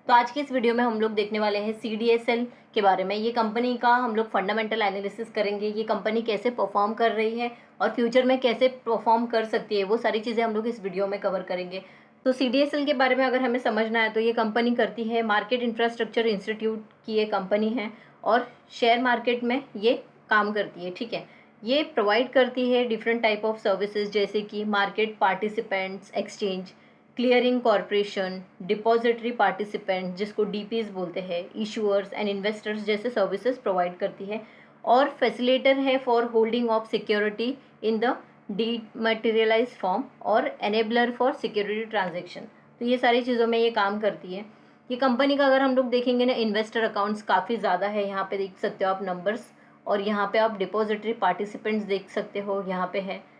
तो आज के इस वीडियो में हम लोग देखने वाले हैं CDSL के बारे में। ये कंपनी का हम लोग फंडामेंटल एनालिसिस करेंगे, ये कंपनी कैसे परफॉर्म कर रही है और फ्यूचर में कैसे परफॉर्म कर सकती है, वो सारी चीज़ें हम लोग इस वीडियो में कवर करेंगे। तो CDSL के बारे में अगर हमें समझना है तो ये कंपनी करती है मार्केट इंफ्रास्ट्रक्चर इंस्टीट्यूट की ये कंपनी है और शेयर मार्केट में ये काम करती है। ठीक है, ये प्रोवाइड करती है डिफरेंट टाइप ऑफ सर्विसेज जैसे कि market participants exchange, clearing corporation, depository participant जिसको DPs बोलते हैं, इशूअर्स एंड इन्वेस्टर्स जैसे सर्विसेज प्रोवाइड करती है और फैसिलिटेटर है for holding of security in the dematerialise form और एनेबलर फॉर सिक्योरिटी ट्रांजेक्शन। तो ये सारी चीज़ों में ये काम करती है। ये कंपनी का अगर हम लोग देखेंगे ना, इन्वेस्टर अकाउंट्स काफ़ी ज़्यादा है, यहाँ पे देख सकते हो आप नंबर्स, और यहाँ पे आप डिपॉजिटरी पार्टिसिपेंट्स देख सकते हो, यहाँ पे है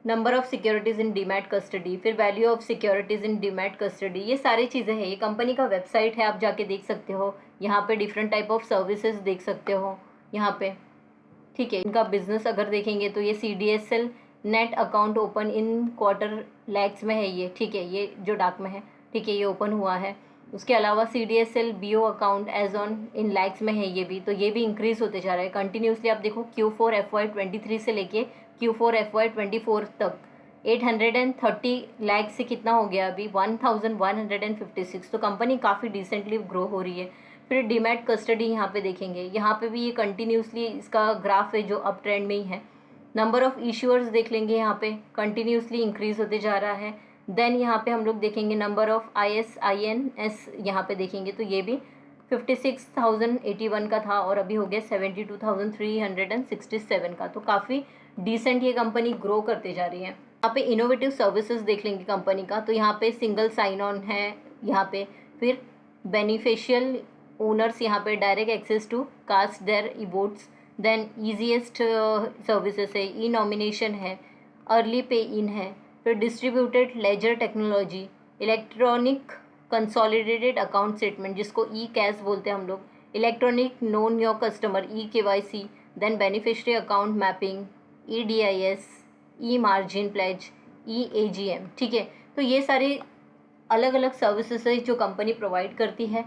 number of securities in demat custody, फिर value of securities in demat custody, ये सारी चीज़ें हैं। ये कंपनी का वेबसाइट है, आप जाके देख सकते हो, यहाँ पे डिफरेंट टाइप ऑफ सर्विसेज देख सकते हो यहाँ पे। ठीक है, इनका बिजनेस अगर देखेंगे तो ये CDSL net account open in quarter lakhs में है ये। ठीक है, ये जो डाक में है, ठीक है, ये ओपन हुआ है। उसके अलावा CDSL BO account as on in lakhs में है ये भी, तो ये भी इंक्रीज होते जा रहा है कंटिन्यूसली। आप देखो Q4 FY23 से लेके Q4 FY24 तक 830 लाख से कितना हो गया अभी 1156। तो कंपनी काफ़ी डिसेंटली ग्रो हो रही है। फिर डीमैट कस्टडी यहाँ पे देखेंगे, यहाँ पे भी ये कंटिन्यूसली इसका ग्राफ है जो अप ट्रेंड में ही है। नंबर ऑफ इश्यूअर्स देख लेंगे, यहाँ पे कंटिन्यूसली इंक्रीज होते जा रहा है। देन यहाँ पे हम लोग देखेंगे नंबर ऑफ ISINs, यहाँ पे देखेंगे तो ये भी 56,081 का था और अभी हो गया 72,367 का। तो काफ़ी डिसेंट ये कंपनी ग्रो करते जा रही है। यहाँ पे इनोवेटिव सर्विसेज देख लेंगे कंपनी का, तो यहाँ पे सिंगल साइन ऑन है यहाँ पे, फिर बेनिफिशियल ओनर्स यहाँ पे direct access to cast their votes, then easiest services है, ई नॉमिनेशन है, अर्ली पे इन है, फिर distributed ledger technology, electronic consolidated account statement जिसको कैश बोलते हैं हम लोग, electronic know your customer KYC, then beneficiary account mapping, EDIS, margin pledge, AGM। ठीक है, तो ये सारे अलग अलग सर्विसेज है जो कंपनी प्रोवाइड करती है।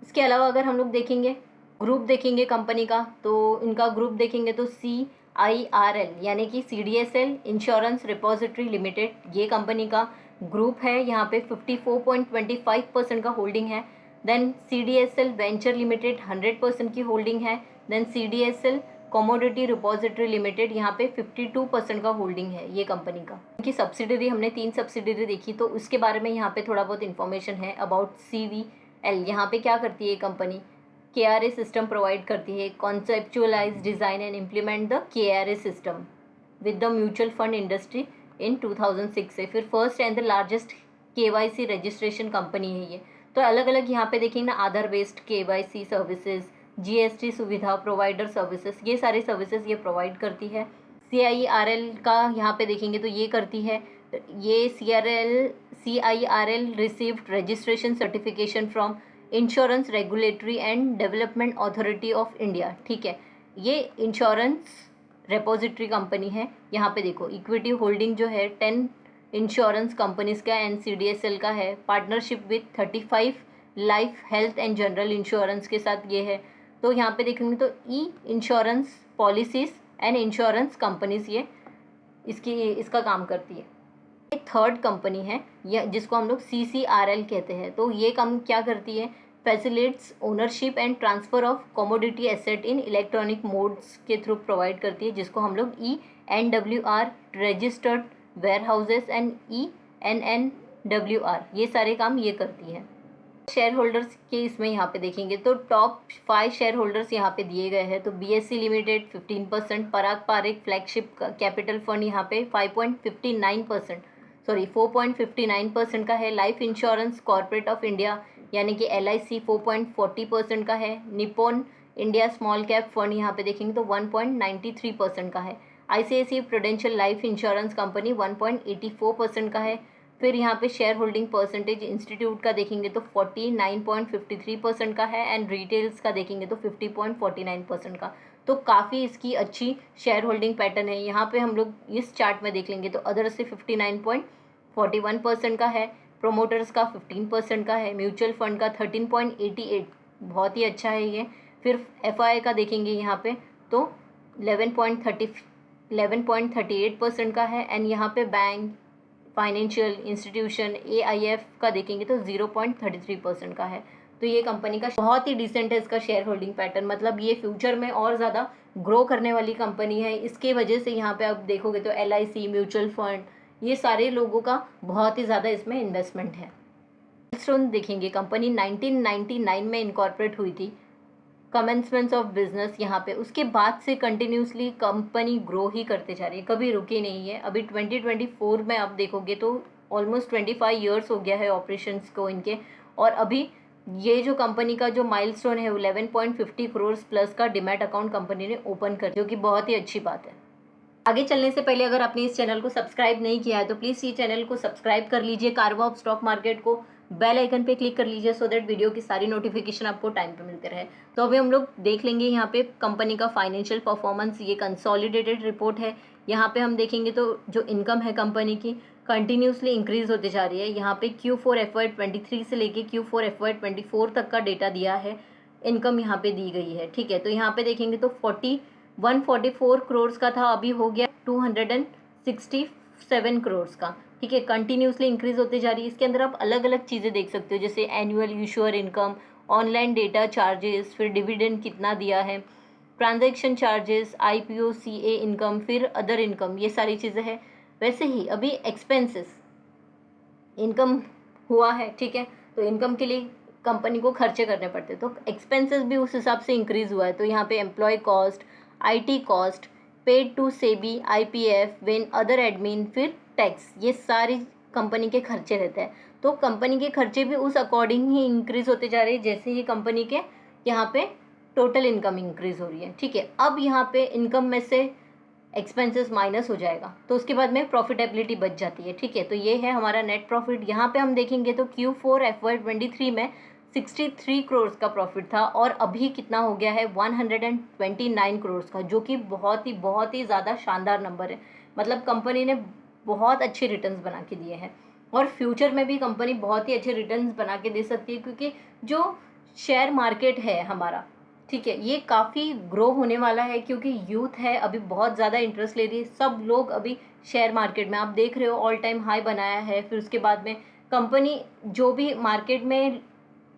इसके अलावा अगर हम लोग देखेंगे ग्रुप देखेंगे कंपनी का, तो इनका ग्रुप देखेंगे तो CIRL यानी कि CDSL इंश्योरेंस रिपोजिटरी लिमिटेड, ये कंपनी का ग्रुप है। यहाँ पे 54.25% का होल्डिंग है। देन CDSL वेंचर लिमिटेड 100% की होल्डिंग है। Then CDSL commodity repository limited, यहाँ पे 52% का होल्डिंग है ये कंपनी का। इनकी सब्सिडरी हमने 3 सब्सिडरी देखी, तो उसके बारे में यहाँ पे थोड़ा बहुत इन्फॉर्मेशन है अबाउट CVL। यहाँ पे क्या करती है ये कंपनी, KRA सिस्टम प्रोवाइड करती है, conceptualise, design and implement the KRA system with the mutual fund industry in 2006 से। फिर first and the largest KYC registration company है ये। तो अलग अलग यहाँ पे देखेंगे ना, आधार बेस्ड KYC सर्विसेज, GST सुविधा, प्रोवाइडर सर्विसेज, ये सारे सर्विसेज ये प्रोवाइड करती है। CIRL का यहाँ पे देखेंगे तो ये करती है, ये CIRL received registration certification from insurance regulatory and development authority of India. ठीक है, ये इंश्योरेंस रेपोजिटरी कंपनी है। यहाँ पे देखो इक्विटी होल्डिंग जो है 10 इंश्योरेंस कंपनीज का एंड CDSL का है। Partnership with 35 life, health and general insurance के साथ ये है। तो यहाँ पे देखेंगे तो insurance policies and insurance companies ये इसका काम करती है। एक थर्ड कंपनी है या जिसको हम लोग CCRL कहते हैं। तो ये काम क्या करती है, facilitates ownership and transfer of commodity asset in electronic modes के थ्रू प्रोवाइड करती है, जिसको हम लोग ENWR registered warehouses and ENNWR, ये सारे काम ये करती है। शेयर होल्डर्स के इसमें यहाँ पे देखेंगे तो टॉप 5 शेयर होल्डर्स यहाँ पे दिए गए हैं। तो BSE लिमिटेड 15%, पराग पारेख फ्लैगशिप कैपिटल फंड यहाँ पे 4.59% का है। Life insurance corporate of India यानी कि LIC 4.40% का है। Nippon India small cap fund यहाँ पे देखेंगे तो 1.93% का है। ICICI prudential life insurance company 1.84% का है। फिर यहाँ पे शेयर होल्डिंग परसेंटेज इंस्टीट्यूट का देखेंगे तो 49.53% का है एंड रिटेल्स का देखेंगे तो 50.49% का। तो काफ़ी इसकी अच्छी शेयर होल्डिंग पैटर्न है। यहाँ पे हम लोग इस चार्ट में देख लेंगे तो अदर से 59.41% का है, प्रोमोटर्स का 15% का है, म्यूचुअल फंड का 13.88, बहुत ही अच्छा है ये। फिर FII का देखेंगे यहाँ पे तो 11.38% का है। एंड यहाँ पे बैंक, फाइनेंशियल इंस्टीट्यूशन, AIF का देखेंगे तो 0.33% का है। तो ये कंपनी का बहुत ही डिसेंट है इसका शेयर होल्डिंग पैटर्न, मतलब ये फ्यूचर में और ज़्यादा ग्रो करने वाली कंपनी है। इसके वजह से यहाँ पे आप देखोगे तो LIC, म्यूचुअल फंड, ये सारे लोगों का बहुत ही ज़्यादा इसमें इन्वेस्टमेंट है। माइलस्टोन देखेंगे, कंपनी 1999 में इनकॉर्पोरेट हुई थी, कमेंसमेंट ऑफ बिजनेस यहाँ पे, उसके बाद से कंटिन्यूसली कंपनी ग्रो ही करते जा रही है, कभी रुकी नहीं है। अभी 2024 में आप देखोगे तो ऑलमोस्ट 25 ईयर्स हो गया है ऑपरेशंस को इनके। और अभी ये जो कंपनी का जो माइलस्टोन है 11.50 करोड़ प्लस का डिमैट अकाउंट कंपनी ने ओपन कर, जो कि बहुत ही अच्छी बात है। आगे चलने से पहले अगर आपने इस चैनल को सब्सक्राइब नहीं किया है तो प्लीज़ ये चैनल को सब्सक्राइब कर लीजिए, कारवा ऑफ स्टॉक मार्केट को बेल आइकन पे क्लिक कर लीजिए, सो दैट वीडियो की सारी नोटिफिकेशन आपको टाइम पे मिलते रहे। तो अभी हम लोग देख लेंगे यहाँ पे कंपनी का फाइनेंशियल परफॉर्मेंस, ये कंसोलिडेटेड रिपोर्ट है। यहाँ पे हम देखेंगे तो जो इनकम है कंपनी की कंटिन्यूसली इंक्रीज होते जा रही है। यहाँ पे Q4 FY23 से लेके Q4 FY24 तक का डेटा दिया है, इनकम यहाँ पे दी गई है, ठीक है। तो यहाँ पे देखेंगे तो 144 करोड़ का था, अभी हो गया 267 करोड़ का, ठीक है। कंटिन्यूसली इंक्रीज होते जा रही है। इसके अंदर आप अलग अलग चीज़ें देख सकते हो, जैसे annual issuer income, online data charges, फिर डिविडेंड कितना दिया है, transaction charges, IPO CA income, फिर अदर इनकम, ये सारी चीज़ें हैं। वैसे ही अभी एक्सपेंसेस, इनकम हुआ है, ठीक है, तो इनकम के लिए कंपनी को खर्चे करने पड़ते हैं, तो एक्सपेंसेस भी उस हिसाब से इंक्रीज हुआ है। तो यहाँ पे employ cost, IT cost, paid to SEBI, IPF, when other admin, फिर टैक्स, ये सारी कंपनी के खर्चे रहते हैं। तो कंपनी के खर्चे भी उस अकॉर्डिंग ही इंक्रीज होते जा रहे हैं जैसे ही कंपनी के यहाँ पे टोटल इनकम इंक्रीज हो रही है, ठीक है। अब यहाँ पे इनकम में से एक्सपेंसेस माइनस हो जाएगा तो उसके बाद में प्रॉफिटेबिलिटी बच जाती है, ठीक है। तो ये है हमारा नेट प्रॉफिट। यहाँ पे हम देखेंगे तो Q4 FY23 में 63 करोड़ का प्रॉफिट था और अभी कितना हो गया है 129 करोड़ का, जो कि बहुत ही ज़्यादा शानदार नंबर है। मतलब कंपनी ने बहुत अच्छे रिटर्न्स बना के दिए हैं और फ्यूचर में भी कंपनी बहुत ही अच्छे रिटर्न्स बना के दे सकती है, क्योंकि जो शेयर मार्केट है हमारा, ठीक है, ये काफ़ी ग्रो होने वाला है, क्योंकि यूथ है अभी बहुत ज़्यादा इंटरेस्ट ले रही है। सब लोग अभी शेयर मार्केट में, आप देख रहे हो ऑल टाइम हाई बनाया है। फिर उसके बाद में कंपनी जो भी मार्केट में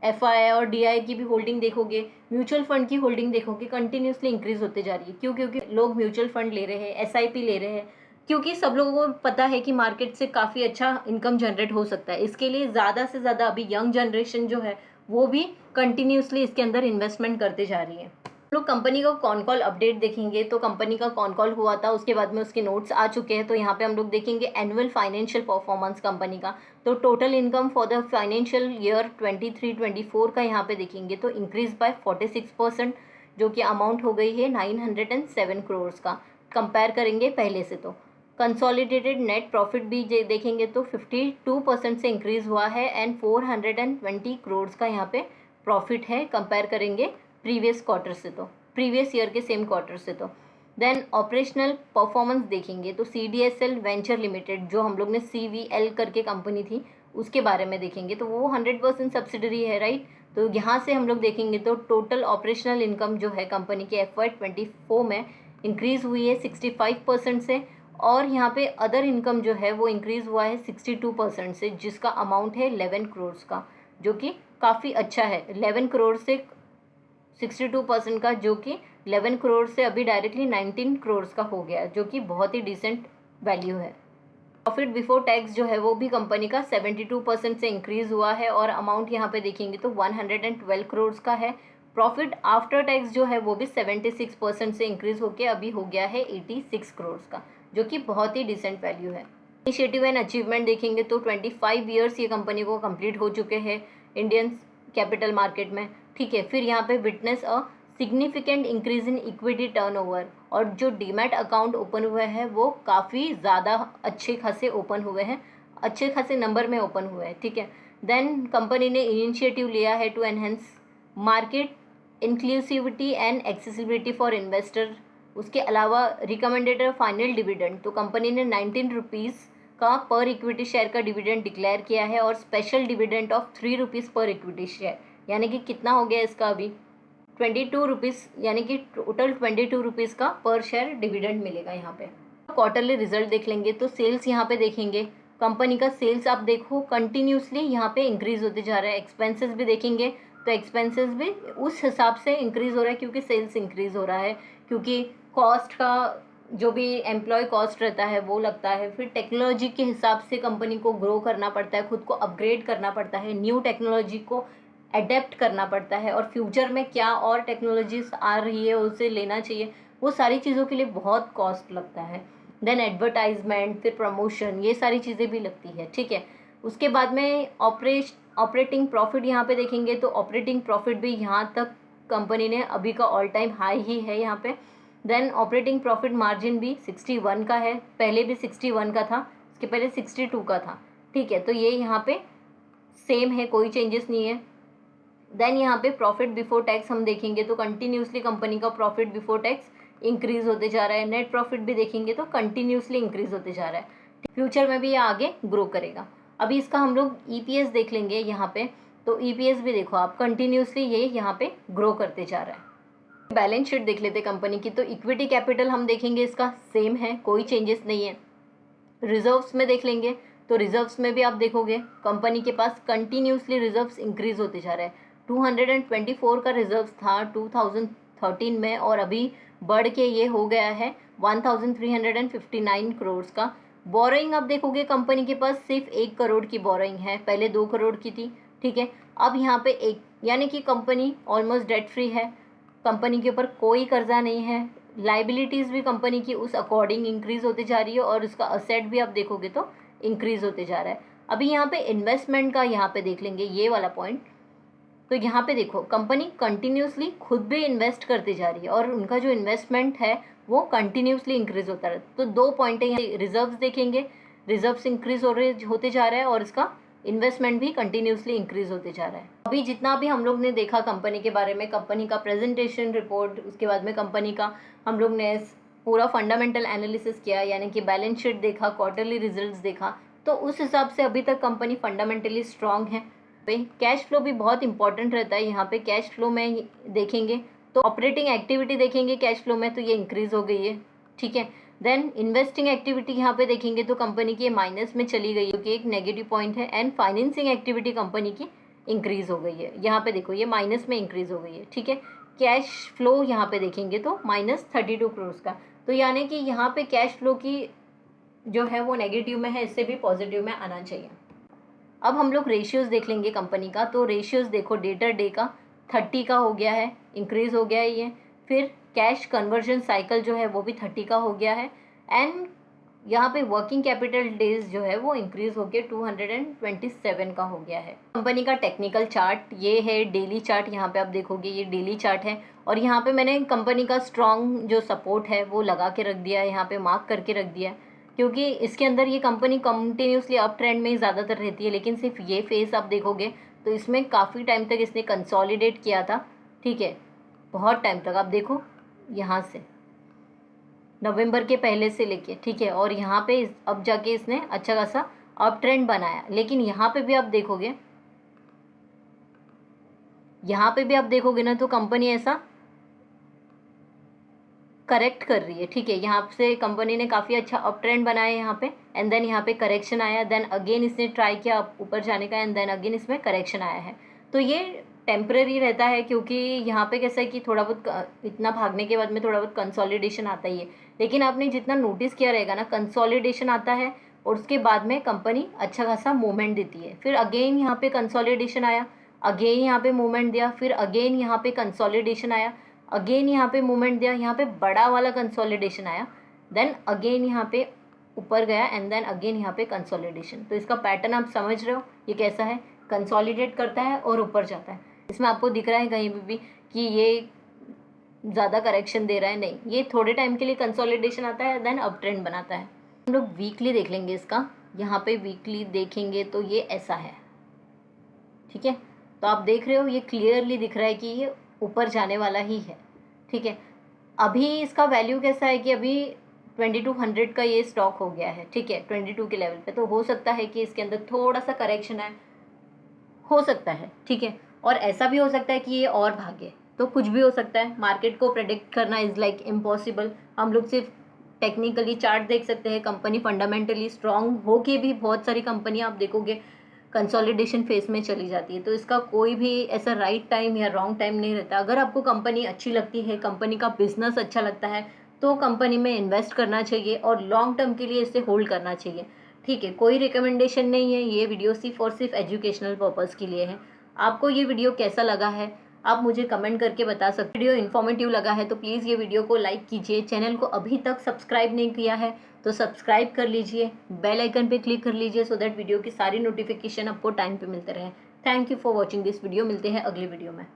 FII और DI की भी होल्डिंग देखोगे, म्यूचुअल फंड की होल्डिंग देखोगे, कंटिन्यूसली इंक्रीज होते जा रही है। क्यों? क्योंकि लोग म्यूचुअल फंड ले रहे हैं, SIP ले रहे हैं, क्योंकि सब लोगों को पता है कि मार्केट से काफ़ी अच्छा इनकम जनरेट हो सकता है। इसके लिए ज़्यादा से ज़्यादा अभी यंग जनरेशन जो है वो भी कंटिन्यूसली इसके अंदर इन्वेस्टमेंट करते जा रही है। लोग कंपनी का कॉन कॉल अपडेट देखेंगे तो कंपनी का कॉन कॉल हुआ था, उसके बाद में उसके नोट्स आ चुके हैं। तो यहाँ पे हम लोग देखेंगे एनुअल फाइनेंशियल परफॉर्मेंस कंपनी का। तो total income for the financial year 23-24 का यहाँ पे देखेंगे तो इंक्रीज बाय 46%, जो कि अमाउंट हो गई है 907 करोड़ का, कंपेयर करेंगे पहले से। तो कंसोलिडेटेड नेट प्रॉफिट भी देखेंगे तो 52% से इंक्रीज हुआ है एंड 420 करोड़ का यहाँ पे प्रॉफिट है, कंपेयर करेंगे प्रीवियस क्वार्टर से, तो प्रीवियस ईयर के सेम क्वार्टर से। तो देन ऑपरेशनल परफॉर्मेंस देखेंगे तो CDSL वेंचर लिमिटेड, जो हम लोग ने CVL करके कंपनी थी, उसके बारे में देखेंगे तो वो 100% सब्सिडरी है, राइट। तो यहाँ से हम लोग देखेंगे तो टोटल ऑपरेशनल इनकम जो है कंपनी के FY24 में इंक्रीज़ हुई है 65% से, और यहाँ पे अदर इनकम जो है वो इंक्रीज़ हुआ है 62% से, जिसका अमाउंट है 11 करोड़ का, जो कि काफ़ी अच्छा है। 11 करोड़ से 62% का, जो कि 11 करोड़ से अभी डायरेक्टली 19 करोड़ का हो गया, जो कि बहुत ही डिसेंट वैल्यू है। प्रॉफिट बिफोर टैक्स जो है वो भी कंपनी का 72% से इंक्रीज़ हुआ है और अमाउंट यहाँ पे देखेंगे तो 112 करोड़ का है। प्रॉफिट आफ्टर टैक्स जो है वो भी 76% से इंक्रीज़ होकर अभी हो गया है 86 करोड़ का, जो कि बहुत ही डिसेंट वैल्यू है। इनिशिएटिव एंड अचीवमेंट देखेंगे तो 25 ईयर्स ये कंपनी को कंप्लीट हो चुके हैं इंडियन कैपिटल मार्केट में, ठीक है। फिर यहाँ पे witness a significant increase in equity turnover, और जो डीमैट अकाउंट ओपन हुए हैं वो काफ़ी ज़्यादा अच्छे खासे ओपन हुए हैं, अच्छे खासे नंबर में ओपन हुए हैं, ठीक है। देन कंपनी ने इनिशिएटिव लिया है to enhance market inclusivity and accessibility for investor. उसके अलावा रिकमेंडेड फाइनल डिविडेंड, तो कंपनी ने 19 रुपीज़ का पर इक्विटी शेयर का डिविडेंड डिक्लेयर किया है और special dividend of 3 rupees per equity share, यानी कि कितना हो गया इसका अभी 22 रुपीज़, यानी कि टोटल 22 रुपीज़ का पर शेयर डिविडेंड मिलेगा यहाँ पे। क्वार्टरली रिजल्ट देख लेंगे तो सेल्स यहाँ पे देखेंगे, कंपनी का सेल्स आप देखो कंटिन्यूसली यहाँ पे इंक्रीज होते जा रहा है। एक्सपेंसेस भी देखेंगे तो एक्सपेंसेस भी उस हिसाब से इंक्रीज हो रहा है क्योंकि सेल्स इंक्रीज हो रहा है, क्योंकि कॉस्ट का जो भी एम्प्लॉय कॉस्ट रहता है वो लगता है। फिर टेक्नोलॉजी के हिसाब से कंपनी को ग्रो करना पड़ता है, खुद को अपग्रेड करना पड़ता है, न्यू टेक्नोलॉजी को अडेप्ट करना पड़ता है और फ्यूचर में क्या और टेक्नोलॉजीज आ रही है उसे लेना चाहिए, वो सारी चीज़ों के लिए बहुत कॉस्ट लगता है। देन एडवर्टाइजमेंट, फिर प्रमोशन, ये सारी चीज़ें भी लगती है, ठीक है। उसके बाद में ऑपरेटिंग प्रॉफिट यहाँ पे देखेंगे तो ऑपरेटिंग प्रॉफिट भी यहाँ तक कंपनी ने अभी का ऑल टाइम हाई ही है यहाँ पे। देन ऑपरेटिंग प्रॉफिट मार्जिन भी 61 का है, पहले भी 61 का था, उसके पहले 62 का था, ठीक है। तो ये यहाँ पे सेम है, कोई चेंजेस नहीं है। देन यहाँ पे प्रॉफिट बिफोर टैक्स हम देखेंगे तो कंटिन्यूसली कंपनी का प्रॉफिट बिफोर टैक्स इंक्रीज होते जा रहा है। नेट प्रॉफिट भी देखेंगे तो कंटिन्यूसली इंक्रीज होते जा रहा है, फ्यूचर में भी ये आगे ग्रो करेगा। अभी इसका हम लोग ईपीएस देख लेंगे यहाँ पे, तो ईपीएस भी देखो आप कंटिन्यूसली ये यहाँ पे ग्रो करते जा रहा है। बैलेंस शीट देख लेते कंपनी की, तो इक्विटी कैपिटल हम देखेंगे इसका सेम है, कोई चेंजेस नहीं है। रिजर्व्स में देख लेंगे तो रिजर्व्स में भी आप देखोगे कंपनी के पास कंटिन्यूसली रिजर्व्स इंक्रीज होते जा रहे हैं। 224 का रिजर्व था 2013 में और अभी बढ़ के ये हो गया है 1359 करोड़ का। बोरोइंग आप देखोगे कंपनी के पास सिर्फ 1 करोड़ की बोरोइंग है, पहले 2 करोड़ की थी, ठीक है। अब यहाँ पे 1, यानी कि कंपनी ऑलमोस्ट डेट फ्री है, कंपनी के ऊपर कोई कर्जा नहीं है। लाइबिलिटीज़ भी कंपनी की उस अकॉर्डिंग इंक्रीज होती जा रही है और उसका असेट भी आप देखोगे तो इंक्रीज होते जा रहा है। अभी यहाँ पे इन्वेस्टमेंट का यहाँ पे देख लेंगे ये वाला पॉइंट, तो यहाँ पे देखो कंपनी कंटिन्यूसली खुद भी इन्वेस्ट करती जा रही है और उनका जो इन्वेस्टमेंट है वो कंटिन्यूसली इंक्रीज होता है। तो 2 पॉइंट है यहाँ, रिजर्व्स देखेंगे, रिजर्व्स इंक्रीज होते जा रहा है और इसका इन्वेस्टमेंट भी कंटिन्यूसली इंक्रीज होते जा रहा है। अभी जितना भी हम लोग ने देखा कंपनी के बारे में, कंपनी का प्रेजेंटेशन रिपोर्ट, उसके बाद में कंपनी का हम लोग ने पूरा फंडामेंटल एनालिसिस किया, यानी कि बैलेंस शीट देखा, क्वार्टरली रिजल्ट्स देखा, तो उस हिसाब से अभी तक कंपनी फंडामेंटली स्ट्रांग है। पे कैश फ्लो भी बहुत इंपॉर्टेंट रहता है। यहाँ पे कैश फ्लो में देखेंगे तो ऑपरेटिंग एक्टिविटी देखेंगे कैश फ्लो में तो ये इंक्रीज हो गई है, ठीक है। देन इन्वेस्टिंग एक्टिविटी यहाँ पे देखेंगे तो कंपनी की माइनस में चली गई है, क्योंकि एक नेगेटिव पॉइंट है। एंड फाइनेंसिंग एक्टिविटी कंपनी की इंक्रीज हो गई है, यहाँ पे देखो ये माइनस में इंक्रीज हो गई है, ठीक है। कैश फ्लो यहाँ पे देखेंगे तो -32 करोड़ का, तो यानी कि यहाँ पे कैश फ्लो की जो है वो नेगेटिव में है, इससे भी पॉजिटिव में आना चाहिए। अब हम लोग रेशियोज़ देख लेंगे कंपनी का, तो रेशियोज़ देखो डेटर डे का 30 का हो गया है, इंक्रीज़ हो गया है ये। फिर कैश कन्वर्जन साइकिल जो है वो भी 30 का हो गया है। एंड यहाँ पे वर्किंग कैपिटल डेज जो है वो इंक्रीज़ होकर 227 का हो गया है। कंपनी का टेक्निकल चार्ट ये है, डेली चार्ट यहाँ पे आप देखोगे ये डेली चार्ट है और यहाँ पे मैंने कंपनी का स्ट्रॉन्ग जो सपोर्ट है वो लगा के रख दिया है, यहाँ पे मार्क करके रख दिया है, क्योंकि इसके अंदर ये कंपनी कंटिन्यूसली अप ट्रेंड में ही ज़्यादातर रहती है। लेकिन सिर्फ ये फेस आप देखोगे तो इसमें काफ़ी टाइम तक इसने कंसोलिडेट किया था, ठीक है, बहुत टाइम तक। आप देखो यहाँ से नवंबर के पहले से लेके, ठीक है, और यहाँ पे अब जाके इसने अच्छा खासा अप ट्रेंड बनाया। लेकिन यहाँ पे भी आप देखोगे, यहाँ पे भी आप देखोगे ना तो कंपनी ऐसा करेक्ट कर रही है, ठीक है। यहाँ से कंपनी ने काफ़ी अच्छा अप ट्रेंड बनाया यहाँ पे, एंड देन यहाँ पे करेक्शन आया, देन अगेन इसने ट्राई किया ऊपर जाने का, एंड देन अगेन इसमें करेक्शन आया है। तो ये टेम्पररी रहता है, क्योंकि यहाँ पे कैसा है कि थोड़ा बहुत इतना भागने के बाद में थोड़ा बहुत कंसोलिडेशन आता ही है। लेकिन आपने जितना नोटिस किया रहेगा ना, कंसोलिडेशन आता है और उसके बाद में कंपनी अच्छा खासा मूवमेंट देती है। फिर अगेन यहाँ पे कंसोलिडेशन आया, अगेन यहाँ पे मूवमेंट दिया, फिर अगेन यहाँ पे कंसोलिडेशन आया, अगेन यहाँ पे मूवमेंट दिया, यहाँ पे बड़ा वाला कंसोलिडेशन आया, देन अगेन यहाँ पे ऊपर गया, एंड देन अगेन यहाँ पे कंसोलिडेशन। तो इसका पैटर्न आप समझ रहे हो ये कैसा है, कंसोलिडेट करता है और ऊपर जाता है। इसमें आपको दिख रहा है कहीं भी कि ये ज़्यादा करेक्शन दे रहा है, नहीं, ये थोड़े टाइम के लिए कंसोलिडेशन आता है, देन अप ट्रेंड बनाता है। हम लोग वीकली देख लेंगे इसका, यहाँ पे वीकली देखेंगे तो ये ऐसा है, ठीक है। तो आप देख रहे हो ये क्लियरली दिख रहा है कि ये ऊपर जाने वाला ही है, ठीक है। अभी इसका वैल्यू कैसा है कि अभी 2200 का ये स्टॉक हो गया है, ठीक है, 22 के लेवल पे। तो हो सकता है कि इसके अंदर थोड़ा सा करेक्शन है, हो सकता है, ठीक है। और ऐसा भी हो सकता है कि ये और भागे, तो कुछ भी हो सकता है। मार्केट को प्रेडिक्ट करना इज़ लाइक इम्पॉसिबल। हम लोग सिर्फ टेक्निकली चार्ट देख सकते हैं। कंपनी फंडामेंटली स्ट्रांग हो के भी बहुत सारी कंपनियां आप देखोगे कंसोलिडेशन फेज में चली जाती है। तो इसका कोई भी ऐसा राइट टाइम या रॉन्ग टाइम नहीं रहता। अगर आपको कंपनी अच्छी लगती है, कंपनी का बिजनेस अच्छा लगता है, तो कंपनी में इन्वेस्ट करना चाहिए और लॉन्ग टर्म के लिए इसे होल्ड करना चाहिए, ठीक है। कोई रिकमेंडेशन नहीं है, ये वीडियो सिर्फ और सिर्फ एजुकेशनल पर्पज़ के लिए है। आपको ये वीडियो कैसा लगा है आप मुझे कमेंट करके बता सकते। वीडियो इन्फॉर्मेटिव लगा है तो प्लीज़ ये वीडियो को लाइक कीजिए। चैनल को अभी तक सब्सक्राइब नहीं किया है तो सब्सक्राइब कर लीजिए, बेल आइकन पे क्लिक कर लीजिए सो दैट वीडियो की सारी नोटिफिकेशन आपको टाइम पे मिलते रहे। Thank you for watching this video. मिलते हैं अगली वीडियो में।